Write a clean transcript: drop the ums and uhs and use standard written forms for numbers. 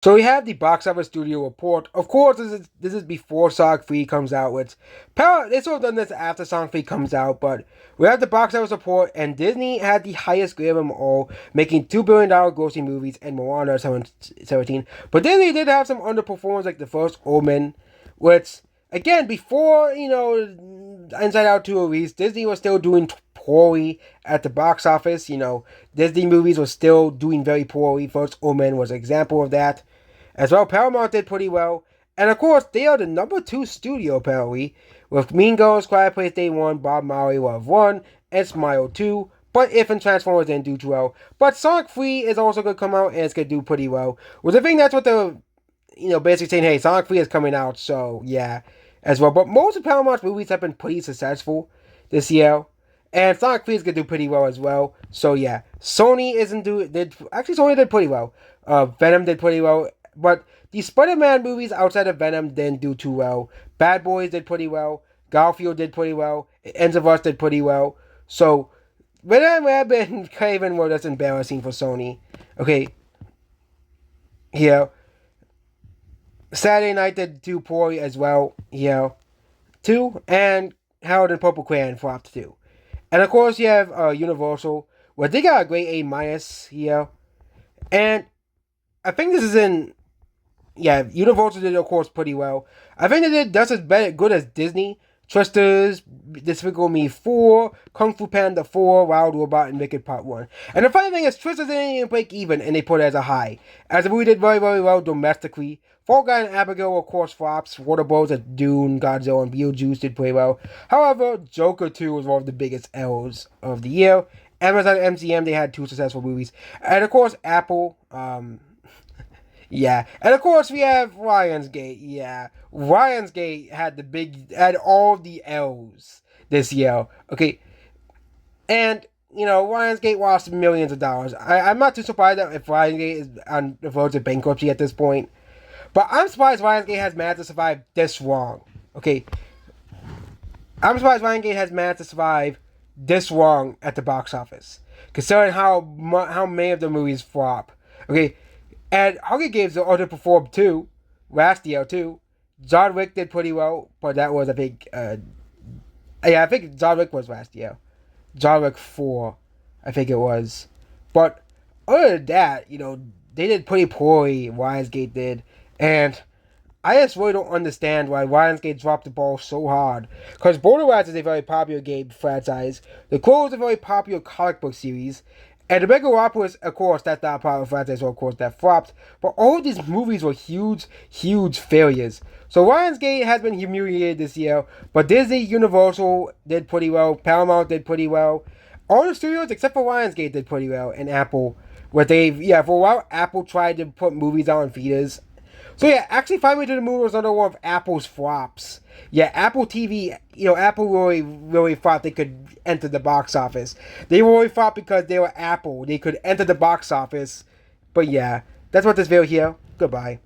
So we have the box office studio report. Of course, this is before Sonic 3 comes out, which they sort of done this after Sonic 3 comes out, but we have the box office report, and Disney had the highest grade of them all, making $2 billion grossing movies and Moana 17. But Disney did have some underperformers like The First Omen, which, again, before, Inside Out 2 released, Disney was still doing poorly at the box office. Disney movies were still doing very poorly. First Omen was an example of that. As well, Paramount did pretty well. And of course, they are the number 2 studio apparently, with Mean Girls, Quiet Place Day 1, Bob Marley Love 1, and Smile 2. But If and Transformers didn't do too well. But Sonic 3 is also going to come out and it's going to do pretty well. Which I think that's what the, basically saying, hey, Sonic 3 is coming out, so yeah, as well. But most of Paramount's movies have been pretty successful this year. And Sonic 3 is going to do pretty well as well. So yeah, Sony Sony did pretty well. Venom did pretty well. But the Spider-Man movies outside of Venom didn't do too well. Bad Boys did pretty well. Garfield did pretty well. Ends of Us did pretty well. So Venom and been Craven were just embarrassing for Sony. Okay, here. Saturday Night did do poorly as well. Here, too. And Harold and Purple Crayon flopped too. And of course you have Universal, where they got a great A minus here. And I think this is in Universal did, of course, pretty well. I think they did just as good as Disney. Twisters, Despicable Me 4, Kung Fu Panda 4, Wild Robot, and Wicked Part 1. And the funny thing is, Twisters didn't even break even, and they put it as a high. As the movie did very, very well domestically. Fall Guy and Abigail, of course, flops. Water Boys at Dune, Godzilla, and Beetlejuice did pretty well. However, Joker 2 was one of the biggest L's of the year. Amazon MCM, they had 2 successful movies. And of course, Apple, yeah, and of course we have Lionsgate. Yeah, Lionsgate had all the L's this year. Okay, and Lionsgate lost millions of dollars. I'm not too surprised that if Lionsgate is on the verge of bankruptcy at this point, but I'm surprised Lionsgate has managed to survive this long. Okay, I'm surprised Lionsgate has managed to survive this long at the box office, considering how many of the movies flop. Okay, and Hunger Games underperformed too last year too. John Wick did pretty well, but that was I think John Wick was last year. John Wick 4, I think it was. But other than that, they did pretty poorly. Lionsgate did, and I just really don't understand why Lionsgate dropped the ball so hard. Because Borderlands is a very popular game franchise. The Crow is a very popular comic book series. And the Megalopolis, of course, that's not a popular franchise, so of course that flopped. But all these movies were huge, huge failures. So Lionsgate has been humiliated this year. But Disney, Universal did pretty well. Paramount did pretty well. All the studios except for Lionsgate did pretty well. And Apple, for a while, Apple tried to put movies out on feeders. So yeah, actually, Find Me to the Moon was another one of Apple's flops. Yeah, Apple TV, Apple really, really thought they could enter the box office. They really thought because they were Apple, they could enter the box office. But yeah, that's what this video here. Goodbye.